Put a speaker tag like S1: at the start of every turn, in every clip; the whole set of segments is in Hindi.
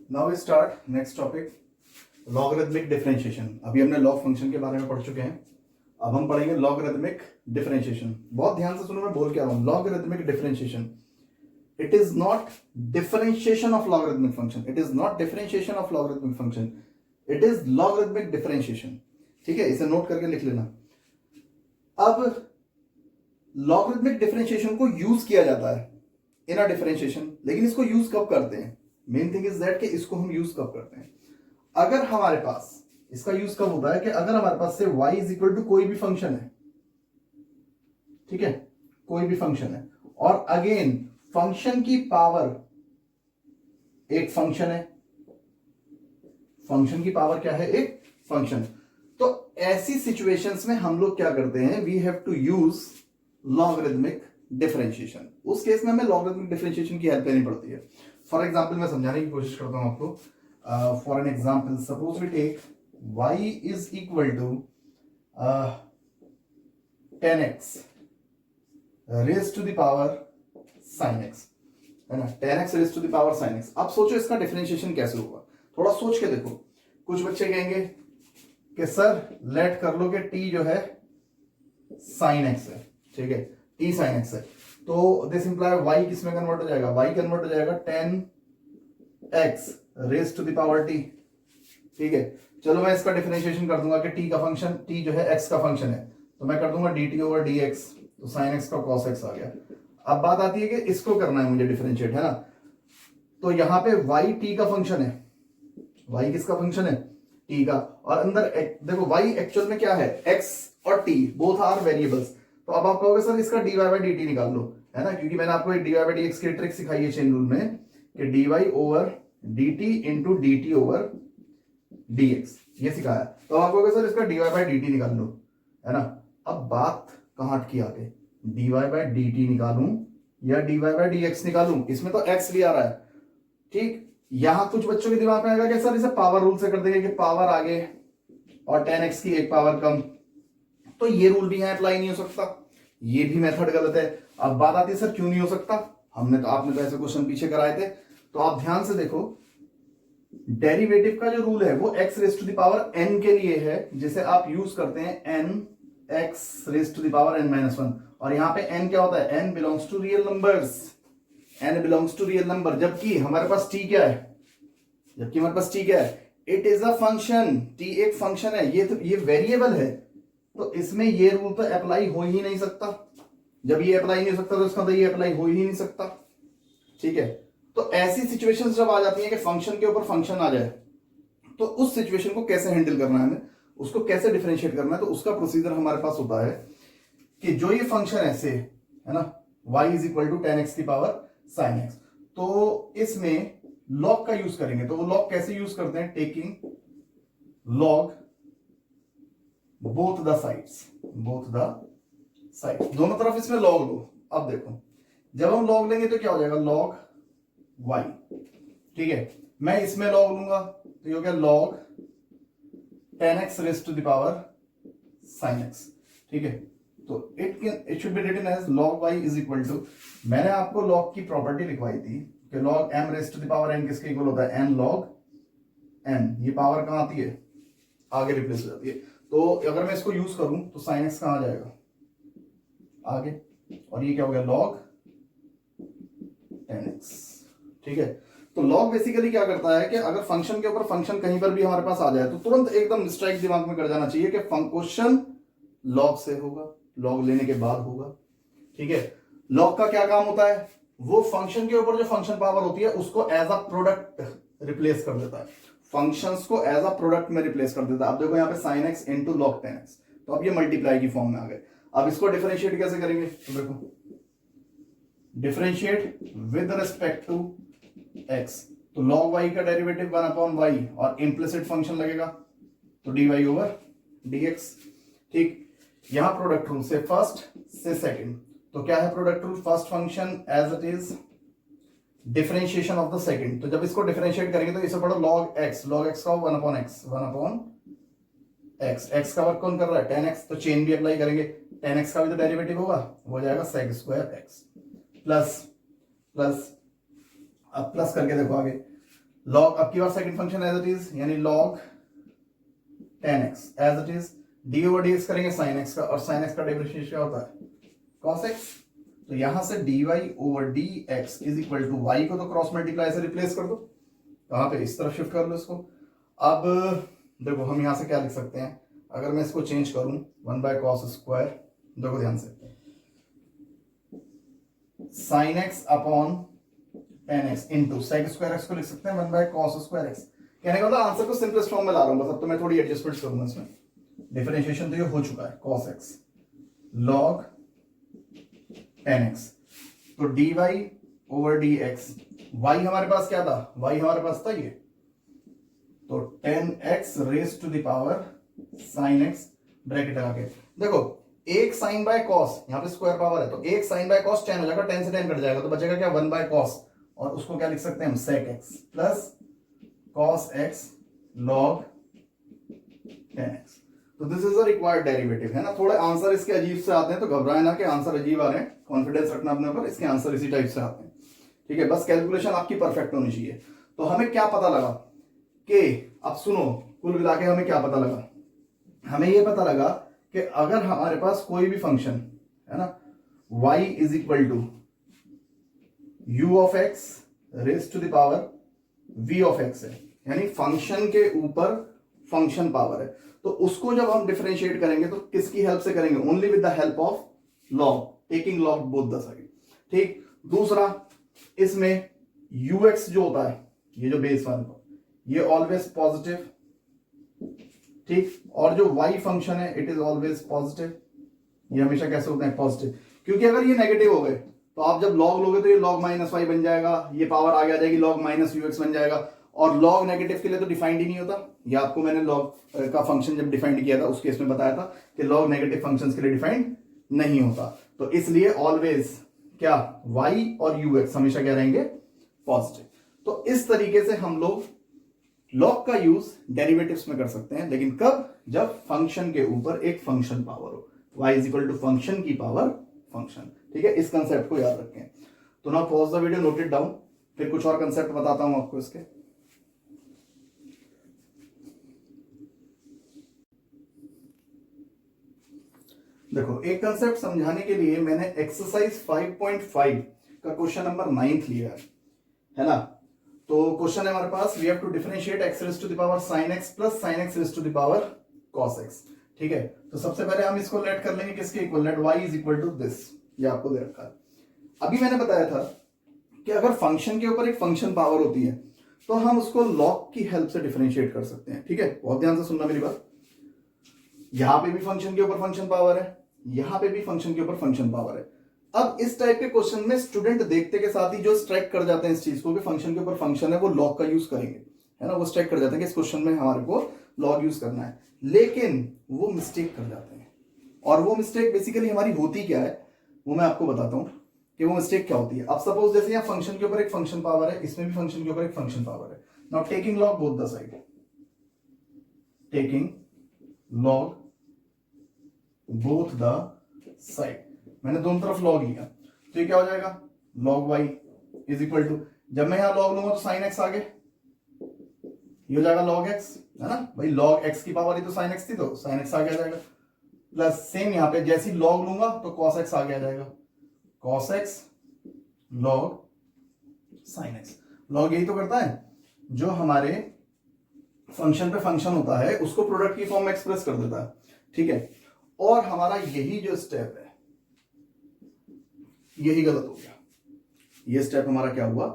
S1: Now we start next topic, logarithmic differentiation. अभी हमने लॉग फंक्शन के बारे में पढ़ चुके हैं, अब हम पढ़ेंगे लॉगरिथमिक डिफरेंशिएशन। बहुत ध्यान से सुनो, मैं बोल क्या रहा हूं। Logarithmic differentiation, it is not differentiation of logarithmic function, it is not differentiation of logarithmic function, it is logarithmic differentiation. ठीक है, इसे नोट करके लिख लेना। अब लॉगरिथमिक डिफरेंशिएशन को यूज किया जाता है इन अ डिफरेंशिएशन, लेकिन इसको यूज कब करते हैं? मेन थिंग इज दैट कि इसको हम यूज कब करते हैं, अगर हमारे पास, इसका यूज कब होता है कि अगर हमारे पास से y इज इक्वल टू कोई भी फंक्शन है, ठीक है, कोई भी फंक्शन है, और अगेन फंक्शन की पावर एक फंक्शन है, फंक्शन की पावर क्या है? एक फंक्शन। तो ऐसी सिचुएशंस में हम लोग क्या करते हैं? We have to use logarithmic differentiation. उस केस में हमें लॉगरिथमिक डिफरेंशिएशन की हेल्प लेनी पड़ती है। फॉर एग्जांपल मैं समझाने की कोशिश करता हूं आपको। For an example, suppose we take y is equal to 10x raise to the power sin x, है ना, 10x raise to the power sin x। अब सोचो इसका डिफरेंशिएशन कैसे होगा, थोड़ा सोच के देखो। कुछ बच्चे कहेंगे कि सर लेट कर लो कि t जो है sin x है, ठीक है, t sin x है, तो दिस इंप्लाई y किस में कन्वर्ट हो जाएगा? y कन्वर्ट हो जाएगा 10x raise to the power t। ठीक है, चलो मैं इसका डिफरेंशिएशन कर दूंगा कि t का फंक्शन, t जो है x का फंक्शन है, तो मैं कर दूंगा dt ओवर dx, तो sin x का cos x आ गया। अब बात आती है कि इसको करना है मुझे डिफरेंशिएट, है ना, तो यहां पे y t का फंक्शन है, y किसका फंक्शन है? t का, और अंदर देखो y एक्चुअल में क्या है? x और t बोथ आर वेरिएबल्स। तो अब आप कहोगे सर इसका dy बाई dt निकाल लो, है ना, क्योंकि मैंने आपको एक dy बाई dx की ट्रिक सिखाई है चेन रूल में कि dy over dt into dt over dx, ये सिखाया। तो आप कहोगे सर इसका dy बाई dt निकाल लो, है ना। अब बात कहां अटकी आगे? dy बाई dt निकालूं या dy बाई dx निकालूं? इसमें तो x भी आ रहा है, ठीक। यहां कुछ बच्चों के दिमाग में आएगा कि सर इसे पावर रूल से कर देंगे कि पावर आगे और 10x की एक पावर कम, तो ये रूल भी यहां अप्लाई नहीं हो सकता, ये भी मेथड गलत है। अब बात आती है सर क्यों नहीं हो सकता? आपने तो ऐसे क्वेश्चन पीछे कराए थे, तो आप ध्यान से देखो। डेरिवेटिव का जो रूल है वो x raise to the power n के लिए है, जिसे आप यूज करते हैं n x raise to the power n minus 1, और यहां पे n क्या होता है? n belongs to real numbers, n belongs to real number. जबकि हमारे पास t क्या है? जबकि हमारे पास t क्या है? It is a function, t एक फंक्शन है, ये वेरिएबल है, तो इसमें ये रूल तो अप्लाई हो ही नहीं सकता। जब ये अप्लाई नहीं हो सकता तो इसका मतलब ये अप्लाई हो ही नहीं सकता, ठीक है। तो ऐसी सिचुएशंस जब आ जाती है कि फंक्शन के ऊपर फंक्शन आ जाए, तो उस सिचुएशन को कैसे हैंडल करना है हमें, उसको कैसे डिफरेंशिएट करना है, तो उसका प्रोसीजर हमारे पास होता है कि जो ये फंक्शन ऐसे है ना, y is equal to 10x की पावर sin x, तो इसमें लॉग का यूज करेंगे। तो वो लॉग कैसे यूज करते हैं? Taking log both the sides, दोनों तरफ इसमें लॉग लो। अब देखो, जब हम लॉग लेंगे तो क्या हो जाएगा? लॉग y, ठीक है। मैं इसमें लॉग लूंगा तो ये हो गया log 10x raise to the power sin x, ठीक है। तो it should be written as log y is equal to, मैंने आपको लॉग की प्रॉपर्टी लिखवाई थी कि log m raise to the power n किसके इक्वल होता है? n log m। ये पावर कहां आती है? आगे रिप्लेस हो जाती है। तो अगर मैं इसको यूज करूं तो sin x कहां आ जाएगा? आगे, और ये क्या हो गया? log 10x, ठीक है। तो log बेसिकली क्या करता है कि अगर फंक्शन के ऊपर फंक्शन कहीं पर भी हमारे पास आ जाए तो तुरंत एकदम स्ट्राइक दिमाग में कर जाना चाहिए कि क्वेश्चन log से होगा, log लेने के बाद होगा, ठीक है। log का क्या काम होता है? वो फंक्शन के ऊपर जो फंक्शन पावर होती है उसको एज अ प्रोडक्ट रिप्लेस कर देता है, फंक्शंस को एज अ प्रोडक्ट में रिप्लेस कर देता है। अब देखो यहाँ पे sin x into log 10x, तो अब ये मल्टीप्लाई की फॉर्म में आ गए। अब इसको डिफरेंशिएट कैसे करेंगे? तो देखो, differentiate with respect to x, तो log y का डेरिवेटिव 1 अपॉन y, और इम्प्लिसिट फंक्शन लगेगा तो dy ओवर dx, ठीक। यहां प्रोडक्ट रूल से फर्स्ट से सेकंड, तो क्या है product rule? First function as it is differentiation of the second, तो जब इसको डिफरेंशिएट करेंगे तो इसे पढ़ो log x का 1 अपॉन x, x का वर्क कौन कर रहा है? 10x, तो चेन भी अप्लाई करेंगे, 10x का भी तो डेरिवेटिव होगा, वो जाएगा sec स्क्वायर x प्लस, अब प्लस करके देखो आगे, लॉग, अब की बार second function as it is, यानी log 10x as it is, d over d x करेंगे sin x का, और sin x का डिफरेंशिएशन क्या होता है cos x। तो यहां से dy over d x is equal to y को तो क्रॉस मल्टीप्लाई से रिप्लेस कर दो, कहां पे, इस तरफ शिफ्ट कर लो इसको। अब देखो हम यहां से क्या लिख सकते हैं, अगर मैं इसको चेंज करूं 1 बाय कॉस स्क्वायर, देखो ध्यान से, sin x upon 10x into sec square x को लिख सकते हैं 1 बाय कॉस स्क्वायर एक्स। कहने का मतलब आंसर को सिंपलेस्ट फॉर्म में ला रहा हूं बस, अब तो मैं थोड़ी एडजस्टमेंट करूंगा इसमें। डिफरेंशिएशन तो ये हो चुका है cos x log 10x, तो dy ओवर dx, y हमारे पास क्या था, y हमारे पास था ये, तो 10x raise to the power sin x, bracket लगा के देखो, एक साइन बाय कॉस, यहां पे स्क्वायर पावर है तो एक साइन बाय कॉस 10 हो जाएगा, 10 से 10 कट जाएगा तो बचेगा क्या 1 बाय कॉस, और उसको क्या लिख सकते हैं हम sec x plus cos x log 10x। तो this is a required derivative, है ना। थोड़े आंसर इसके अजीब से आते हैं तो घबराए ना कि आंसर अजीब आ रहे हैं, कॉन्फिडेंस रखना अपने ऊपर, इसके आंसर इसी टाइप से आते हैं, ठीक है। बस कैलकुलेशन आपकी परफेक्ट होनी चाहिए। तो हमें क्या पता लगा कि, अब सुनो, कुल मिला के हमें क्या पता लगा, हमें यह पता लगा कि अगर हमारे पास कोई भी फंक्शन है ना, y is equal to u of x raise to the power v of x है, यानी फंक्शन के ऊपर फंक्शन पावर है, तो उसको जब हम डिफरेंशिएट करेंगे तो किसकी हेल्प से करेंगे, only with the help of log, taking log both the side, ठीक। दूसरा, इसमें ux जो होता है, ये जो बेस वाला, ये ऑलवेज पॉजिटिव, ठीक, और जो y फंक्शन है इट इज ऑलवेज पॉजिटिव, ये हमेशा कैसे होते हैं पॉजिटिव, क्योंकि अगर ये नेगेटिव हो गए तो आप जब लॉग लोगे तो ये log माइनस वाई बन जाएगा, ये पावर आगे आ जाएगी log माइनस ux बन जाएगा, और लॉग नेगेटिव के लिए तो डिफाइंड ही नहीं होता। ये आपको मैंने लॉग का फंक्शन जब डिफाइंड किया था उस केस में बताया था कि लॉग नेगेटिव फंक्शंस के लिए डिफाइंड नहीं होता, तो इसलिए ऑलवेज क्या y और ux हमेशा क्या रहेंगे पॉजिटिव। तो इस तरीके से हम लोग लॉग का यूज डेरिवेटिव्स में कर सकते हैं, लेकिन कब, जब फंक्शन के ऊपर एक फंक्शन पावर हो, y is equal to function की पावर फंक्शन, ठीक है। इस कंसेप्ट को याद रखें। तो ना pause the video, note it down, फिर कुछ और कंसेप्ट बताता हूं आपको इसके। देखो, एक कंसेप्ट समझाने के लिए मैंने एक्सरसाइज 5.5 का क्वेश्चन नंबर 9 लिया है ना। तो क्वेश्चन है हमारे पास, we have to differentiate x raise to the power sin x plus sin x raise to the power cos x, ठीक है। तो सबसे पहले हम इसको लेट कर लेंगे किसके इक्वल, let y is equal to this, ये आपको दे रखा है। अभी मैंने बताया था कि अगर फंक्शन के ऊपर एक फंक्शन पावर होती है तो हम उसको लॉग की हेल्प से डिफरेंशिएट कर सकते हैं, ठीक है। बहुत ध्यान से सुनना मेरी बात, यहां पे भी फंक्शन के ऊपर फंक्शन पावर है, यहां पे भी फंक्शन के ऊपर फंक्शन पावर है। अब इस टाइप के क्वेश्चन में स्टूडेंट देखते के साथ ही जो स्ट्राइक कर जाते हैं इस चीज को कि फंक्शन के ऊपर फंक्शन है, वो लॉग का यूज करेंगे, है ना। वो स्ट्राइक कर जाते हैं कि इस क्वेश्चन में हमारे को लॉग यूज करना है, लेकिन वो मिस्टेक कर जाते हैं। और वो मिस्टेक बेसिकली हमारी होती क्या है, वो मैं आपको बताता हूं कि वो मिस्टेक क्या होती है। अब सपोज जैसे यहाँ फंक्शन के ऊपर एक फंक्शन पावर है, इसमें भी फंक्शन के ऊपर एक फंक्शन पावर है। Now taking log both the side, taking log both the side, मैंने दोनों तरफ लॉग लिया, तो ये क्या हो जाएगा log y is equal to, जब मैं यहां लॉग लूंगा तो sin x आगे, ये हो जाएगा log x, है ना भाई, log x की पावर ही तो sin x थी, तो sin x आगे आ जाएगा, प्लस सेम यहां पे जैसे ही log लूंगा तो cos x आगे आ जाएगा, cos x log sin x। log यही तो करता है, जो हमारे फंक्शन पे फंक्शन होता है उसको प्रोडक्ट की फॉर्म में एक्सप्रेस कर देता है, ठीक है। और हमारा यही जो स्टेप है यही गलत हो गया, ये स्टेप हमारा क्या हुआ,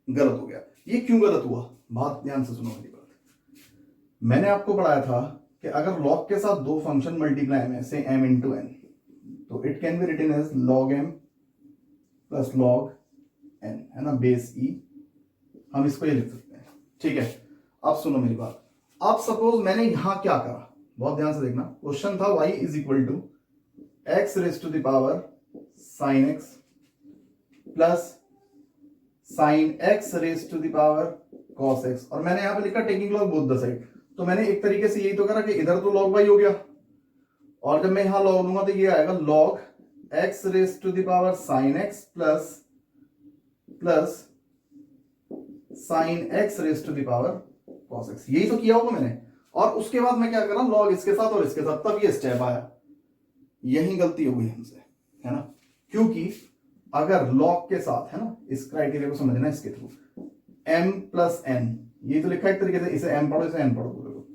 S1: गलत हो गया। ये क्यों गलत हुआ, बहुत ध्यान से सुनो मेरी बात। मैंने आपको पढ़ाया था कि अगर लॉग के साथ दो फंक्शन मल्टीप्लाई में से m इंटू n, तो it can be written as log m plus log n, है ना, बेस e, हम इसको ये लिख सकते हैं, ठीक है। अब सुनो मेरी बात, अब सपोज मैंने यहां क्या करा, बहुत ध्यान से देखना, क्वेश्चन था y is equal to x raise to the power sin x plus sin x raise to the power cos x, और मैंने यहां पे लिखा taking log both the side. तो मैंने एक तरीके से यही तो करा कि इधर तो log y हो गया, और जब मैं यहां log लूंगा तो ये आएगा log x raise to the power sin x plus sine x raise to the power cos x. यही तो किया होगा मैंने, और उसके बाद मैं क्या कर रहा हूं, लॉग इसके साथ और इसके साथ, तब ये स्टेप आया। यही गलती हो गई हमसे, है ना, क्योंकि अगर लॉग के साथ, है ना, इस क्राइटेरिया को समझना इसके थ्रू, m प्लस n, ये तो लिखा है एक तरीके से, इसे m पढ़ो, इसे n पढ़ो पूरे को,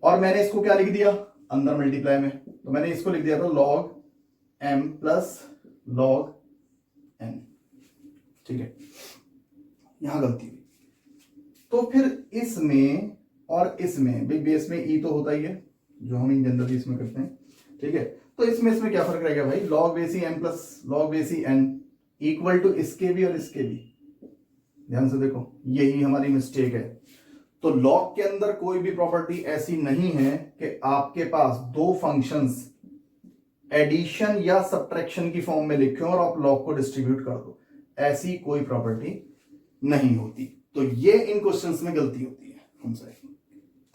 S1: और मैंने इसको क्या लिख दिया अंदर मल्टीप्लाई में, तो मैंने इसको लिख दिया था log m plus log n। ठीक है, यहां गलती हुई। तो फिर इसमें और इसमें, भाई बेस में ई तो होता ही है जो हम इन जनरली इसमें करते हैं, ठीक है, तो इसमें क्या फर्क रहेगा भाई, log बेसी m प्लस log बेसी n इक्वल टू इसके भी और इसके भी। ध्यान से देखो, यही हमारी मिस्टेक है। तो लॉग के अंदर कोई भी प्रॉपर्टी ऐसी नहीं है कि आपके पास दो फंक्शंस एडिशन या सब्ट्रैक्शन की फॉर्म में लिखे और आप लॉग को डिस्ट्रीब्यूट कर दो, ऐसी कोई प्रॉपर्टी नहीं होती। तो ये इन क्वेश्चंस में गलती होती है हमसे।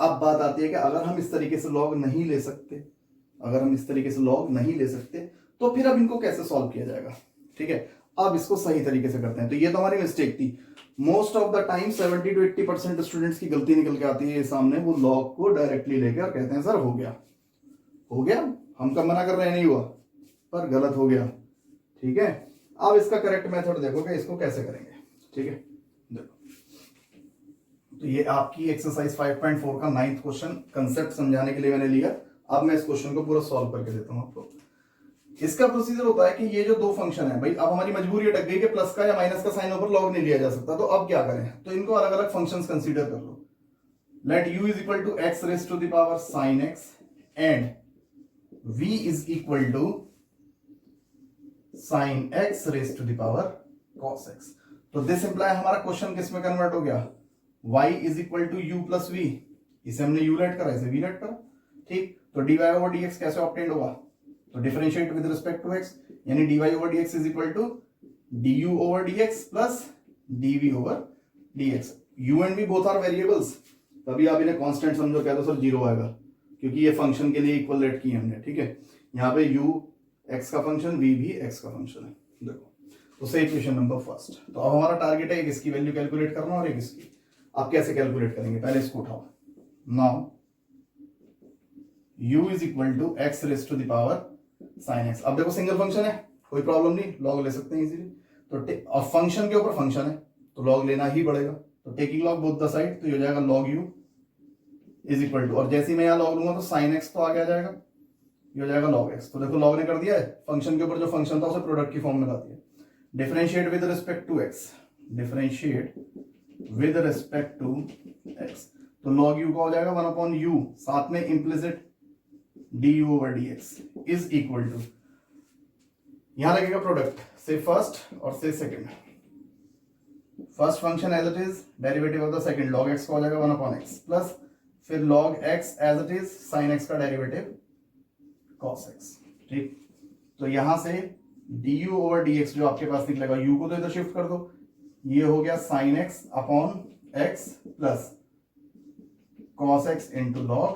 S1: अब बात आती है कि अगर हम इस तरीके से लॉग नहीं ले सकते, अगर हम इस तरीके से लॉग नहीं ले सकते, तो फिर अब इनको कैसे सॉल्व किया जाएगा। ठीक है, अब इसको सही तरीके से करते हैं। तो ये तो हमारी मिस्टेक थी। Most of the time 70 to 80% students की गलती निकल के आती है सामने, वो लॉग को डायरेक्टली लेके और कहते हैं सर हो गया, हो गया, हम कब मना कर रहे हैं नहीं हुआ, पर गलत हो गया। ठीक है, अब इसका करेक्ट मेथड देखो कि इसको कैसे करेंगे। ठीक है, देखो, तो ये आपकी एक्सरसाइज 5.4 का 9th क्वेश्चन कंसेप्ट समझाने के लिए मैंने लिया। अब मैं इस क्वेश्चन को पूरा सॉल्व करके देता हूं आपको। इसका प्रोसीजर होता है कि ये जो दो फंक्शन है भाई, अब हमारी मजबूरी अटक गई कि प्लस का या माइनस का साइन ओवर लॉग नहीं लिया जा सकता, तो अब क्या करें, तो इनको अलग अलग फंक्शंस कंसीडर कर लो। Let u is equal to x raise to the power sin x and v is equal to sin x raise to the power cos x। तो दिस इंप्लाई हमारा क्वेश्चन किस में कन्वर्ट हो गया, y is equal to u plus v, इसे हमने u लेट करा, इसे v लेट करा। ठीक, तो dy ओवर dx कैसे ऑब्टेन्ड होगा, तो differentiate with respect to x, यानी dy over dx is equal to du over dx plus dv over dx। u and v both are variables, तभी आप इन्हें कांस्टेंट समझो, कह दो सर जीरो आएगा, क्योंकि ये फंक्शन के लिए इक्वल लेट किए हमने। ठीक है, यहाँ पे u x का फंक्शन, v भी x का फंक्शन है। देखो, तो सही इक्वेशन नंबर फर्स्ट। तो अब हमारा टारगेट है इसकी वैल्यू कैलकुलेट करना और एक इसकी। आप कैसे कैलकुलेट करेंगे, पहले इसको उठाओ। Now u is equal to x raise to the power sin x। अब देखो सिंगल फंक्शन है, कोई प्रॉब्लम नहीं, लॉग ले सकते हैं इजीली। तो और फंक्शन के ऊपर फंक्शन है तो लॉग लेना ही पड़ेगा। तो taking log both the side, तो ये हो जाएगा log u is equal to, और जैसे ही मैं यहाँ लॉग लूंगा तो sin x तो आगे आ जाएगा, ये हो जाएगा log x। तो देखो लॉग ने कर दिया है, फंक्शन के ऊपर जो फंक्शन था उसे प्रोडक्ट की फॉर्म में ला दिया। Differentiate with respect to x, differentiate with respect to x, तो log u का हो जाएगा 1/u, साथ में implicit du over dx is equal to, यहां लगेगा प्रोडक्ट से फर्स्ट और से second. First function as it is, derivative of the second log x का हो जाएगा 1/x प्लस फिर log x as it is sin x का डेरिवेटिव cos x। ठीक, तो यहां से du ओवर dx जो आपके पास निकलेगा, u को तो इधर शिफ्ट कर दो, ये हो गया sin x upon x plus cos x into log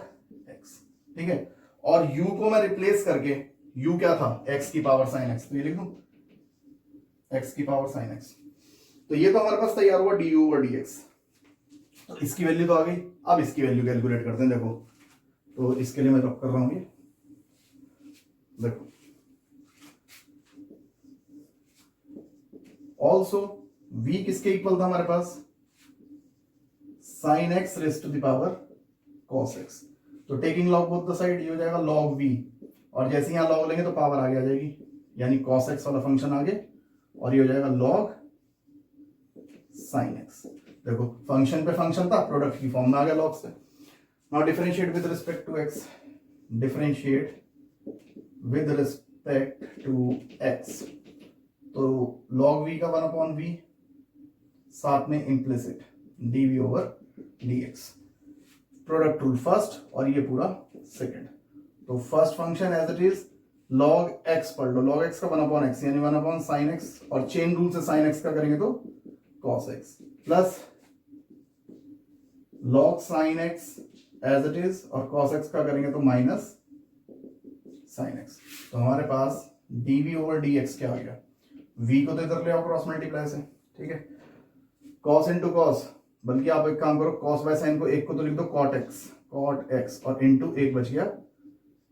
S1: x। ठीक है, और u को मैं रिप्लेस करके, u क्या था, x की पावर sin x, तो ये लिख दूं x की पावर sin x। तो ये तो हमारे पास तैयार हुआ du ओवर dx। तो इसकी वैल्यू तो आ गई, अब इसकी वैल्यू कैलकुलेट करते हैं। देखो, तो इसके लिए मैं रब कर रहा हूं, ये देखो, ऑल्सो v किसके इक्वल था हमारे पास, sin x raise to the power cos x। तो taking log both the side, ये हो जाएगा log v, और जैसे यहां लॉग लेंगे तो पावर आगे आ जाएगी, यानी cos x वाला फंक्शन आगे, और ये हो जाएगा log sin x। देखो फंक्शन पे फंक्शन था, प्रोडक्ट की फॉर्म में आ गया log से। Now differentiate with respect to x, differentiate with respect to x, तो log v का 1/v, साथ में implicit dv over dx, product rule first और ये पूरा सेकंड। तो first function as it is log x पढ़ लो, log x का 1/x यानी 1/sin x, और चेन रूल से sin x का करेंगे तो cos x plus log sin x as it is, और cos x का करेंगे तो माइनस sin x। तो हमारे पास dv ओवर dx क्या आ गया, v को तो इधर ले आओ क्रॉस मल्टीप्लाई से। ठीक है, कॉस इंटू कॉस, बल्कि आप एक काम करो, कॉस बाय साइन को एक को तो लिख दो कॉट एक्स और इंटू एक बच गया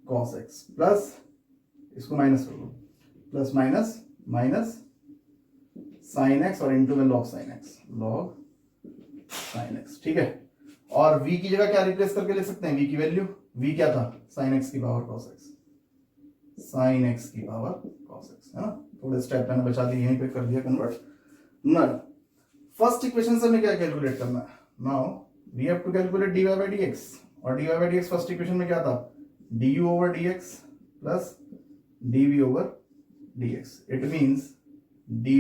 S1: कॉस एक्स, प्लस इसको माइनस कर दो, plus minus minus sine x और इंटू में लॉग साइन एक्स, ठीक है। और v की जगह क्या रिप्लेस करके ले सकते हैं, v की वैल्यू, v क्या था, साइन एक्स की power cos x, sine x की पावर कॉस एक्स, है ना। थोड़े स्टेप मैंने बचा दिए, यहीं पे कर दिया कन्वर्ट। नाउ फर्स्ट इक्वेशन से हमें क्या कैलकुलेट करना है, now we have to calculate dy by dx, और dy by dx first equation में क्या था, du over dx plus dv over dx, it means dy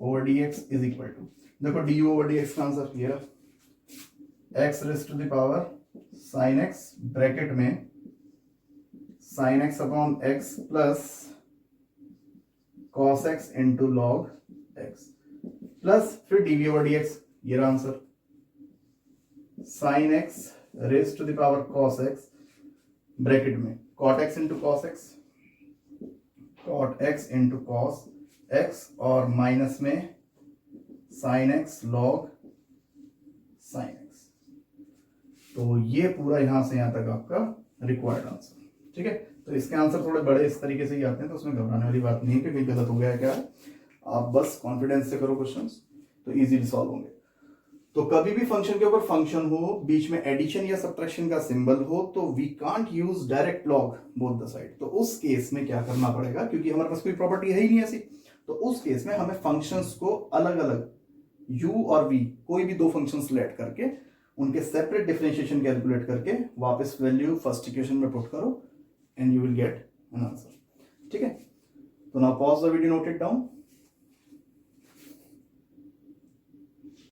S1: over dx is equal to, देखो du over dx का आंसर ये रहा, x raise to the power sin x bracket में sin x upon x plus cos x into log x, plus फिर dv over dx, ये रहा answer, sin x raise to the power cos x bracket में cot x into cos x, cot x into cos x और माइनस में sin x log sin x। तो ये पूरा यहां से यहां तक आपका रिक्वायर्ड आंसर, ठीक है। तो इसके आंसर थोड़े बड़े इस तरीके से ही आते हैं, तो उसमें घबराने वाली बात नहीं है कि कहीं गलत हो गया है क्या है, आप बस कॉन्फिडेंस से करो क्वेश्चंस तो इजीली सॉल्व होंगे। तो कभी भी फंक्शन के ऊपर फंक्शन हो, बीच में एडिशन या सब्ट्रैक्शन का सिंबल हो, तो we can't use direct log both the side. तो उस केस में क्या करना पड़ेगा, क्योंकि हमारे पास कोई प्रॉपर्टी है ही नहीं ऐसी, तो उस केस में हमें फंक्शंस को अलग अलग u और v कोई भी दो फंक्शंस लेट करके उनके सेपरेट डिफरेंशिएशन कैलकुलेट करके वापस वैल्यू फर्स्ट इक्वेशन में पुट करो and you will get an answer, ठीक है। तो now pause the video, note it down.